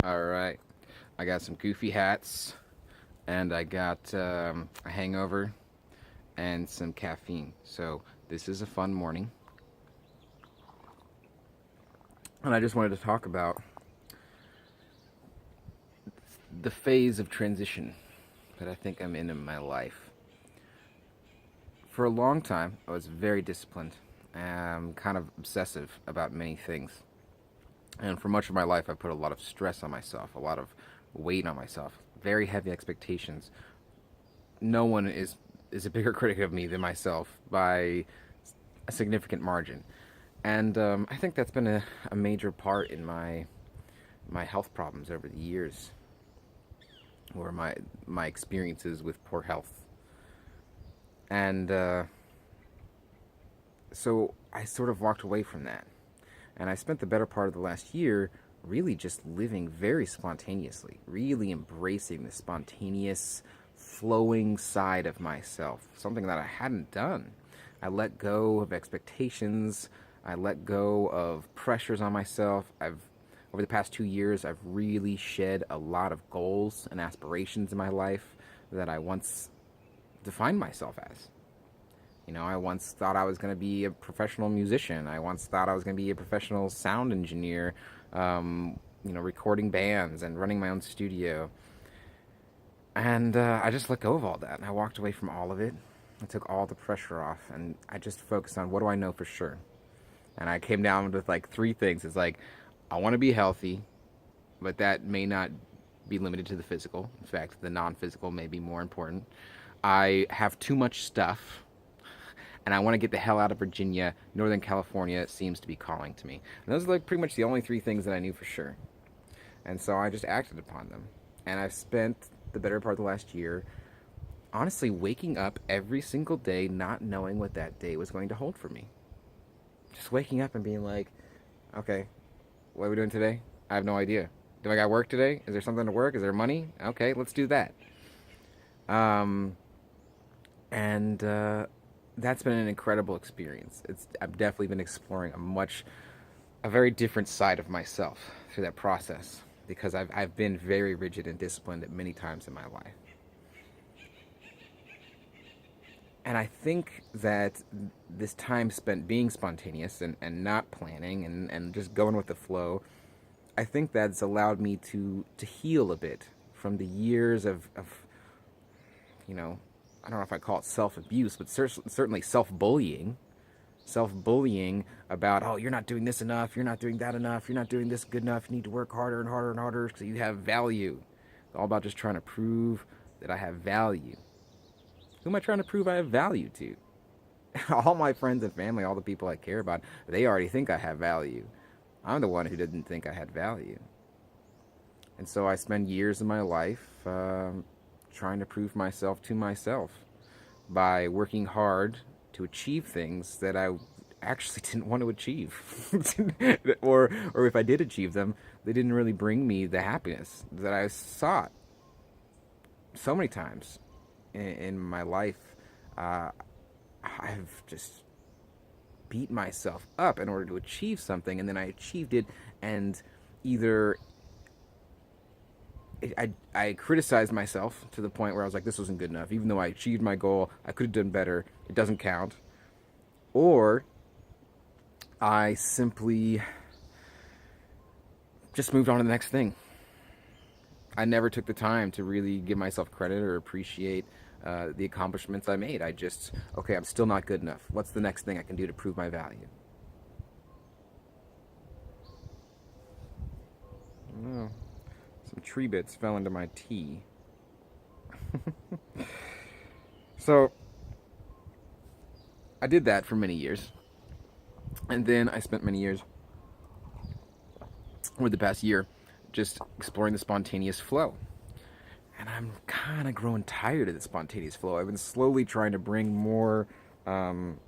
All right. I got some goofy hats, and I got a hangover and some caffeine. So this is a fun morning, and I just wanted to talk about the phase of transition that I think I'm in my life. For a long time, I was very disciplined, kind of obsessive about many things, and for much of my life, I put a lot of stress on myself, a lot of weight on myself, very heavy expectations. No one is a bigger critic of me than myself by a significant margin, and I think that's been a major part in my health problems over the years, or my experiences with poor health, and so I sort of walked away from that, and I spent the better part of the last year really just living very spontaneously, really embracing the spontaneous, flowing side of myself, something that I hadn't done. I let go of expectations. I let go of pressures on myself. Over the past 2 years, I've really shed a lot of goals and aspirations in my life that I once defined myself as. I once thought I was going to be a professional musician. I once thought I was going to be a professional sound engineer, recording bands and running my own studio. And I just let go of all that. And I walked away from all of it. I took all the pressure off. And I just focused on what do I know for sure. And I came down with like three things. It's like, I want to be healthy, but that may not be limited to the physical. In fact, the non physical may be more important. I have too much stuff, and I want to get the hell out of Virginia. Northern California seems to be calling to me. And those are like pretty much the only three things that I knew for sure. And so I just acted upon them. And I've spent the better part of the last year honestly waking up every single day not knowing what that day was going to hold for me. Just waking up and being like, okay, what are we doing today? I have no idea. Do I got work today? Is there something to work? Is there money? Okay, let's do that. Um, and That's been an incredible experience. I've definitely been exploring a very different side of myself through that process because I've been very rigid and disciplined at many times in my life. And I think that this time spent being spontaneous and not planning and just going with the flow, I think that's allowed me to heal a bit from the years of you know, I don't know if I call it self abuse, but certainly self bullying about, oh, you're not doing this enough, you're not doing that enough, you're not doing this good enough, you need to work harder and harder and harder because you have value. It's all about just trying to prove that I have value. Who am I trying to prove I have value to? All my friends and family, all the people I care about, they already think I have value. I'm the one who didn't think I had value. And so I spend years of my life trying to prove myself to myself by working hard to achieve things that I actually didn't want to achieve. Or if I did achieve them, they didn't really bring me the happiness that I sought so many times in my life. Uh, I've just beat myself up in order to achieve something, and then I achieved it, and either I criticized myself to the point where I was like, this wasn't good enough. Even though I achieved my goal, I could have done better. It doesn't count. Or I simply just moved on to the next thing. I never took the time to really give myself credit or appreciate the accomplishments I made. I just, okay, I'm still not good enough. What's the next thing I can do to prove my value? Oh, some tree bits fell into my tea. So I did that for many years. And then I spent many years, over the past year, just exploring the spontaneous flow. And I'm kind of growing tired of the spontaneous flow. I've been slowly trying to bring um,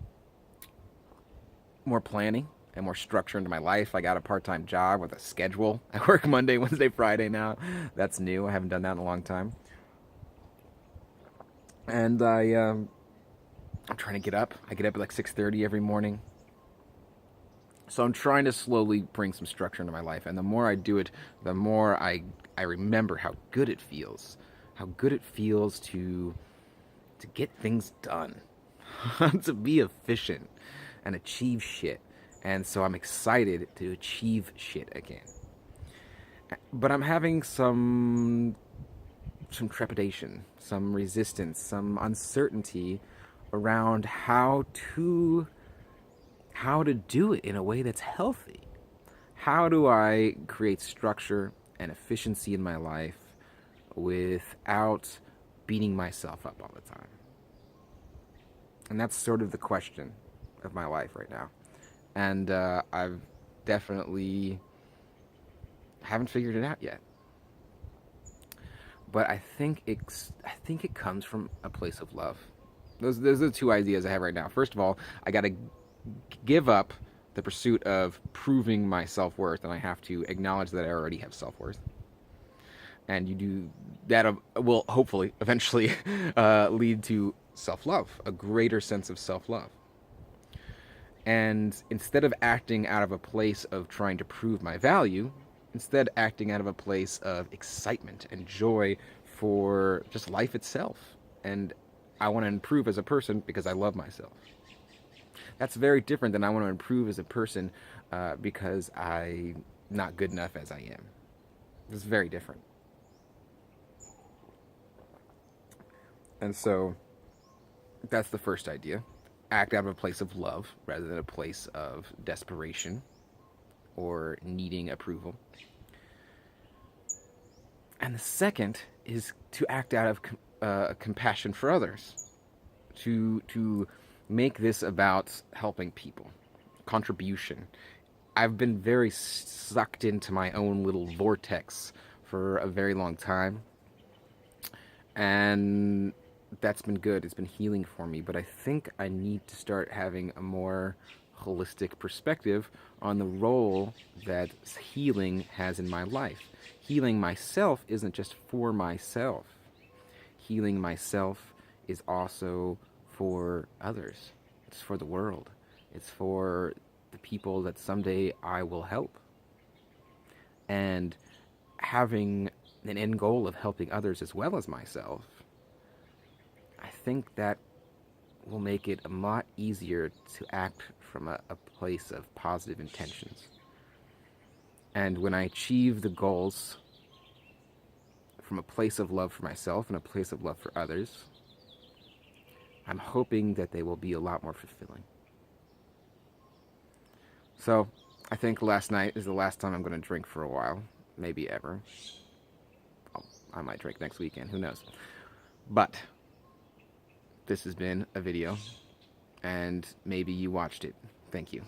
more planning and more structure into my life. I got a part-time job with a schedule. I work Monday, Wednesday, Friday now. That's new. I haven't done that in a long time. And I'm trying to get up. I get up at like 6:30 every morning. So I'm trying to slowly bring some structure into my life, and the more I do it, the more I remember how good it feels. How good it feels to get things done. To be efficient and achieve shit. And so I'm excited to achieve shit again. But I'm having some trepidation, some resistance, some uncertainty around how to do it in a way that's healthy. How do I create structure and efficiency in my life without beating myself up all the time? And that's sort of the question of my life right now. And I've definitely haven't figured it out yet. But I think it comes from a place of love. Those are the two ideas I have right now. First of all, I got to give up the pursuit of proving my self-worth, and I have to acknowledge that I already have self-worth. And you do that will hopefully eventually lead to self-love, a greater sense of self-love. And instead of acting out of a place of trying to prove my value, instead acting out of a place of excitement and joy for just life itself. And I want to improve as a person because I love myself. That's very different than I want to improve as a person because I'm not good enough as I am. It's very different. And so that's the first idea. Act out of a place of love rather than a place of desperation or needing approval. And the second is to act out of compassion for others, to make this about helping people, contribution. I've been very sucked into my own little vortex for a very long time, and that's been good. It's been healing for me, but I think I need to start having a more holistic perspective on the role that healing has in my life. Healing myself isn't just for myself. Healing myself is also for others. It's for the world. It's for the people that someday I will help. And having an end goal of helping others as well as myself, I think that will make it a lot easier to act from a place of positive intentions. And when I achieve the goals from a place of love for myself and a place of love for others, I'm hoping that they will be a lot more fulfilling. So, I think last night is the last time I'm going to drink for a while. Maybe ever. I might drink next weekend, who knows. But this has been a video, and maybe you watched it. Thank you.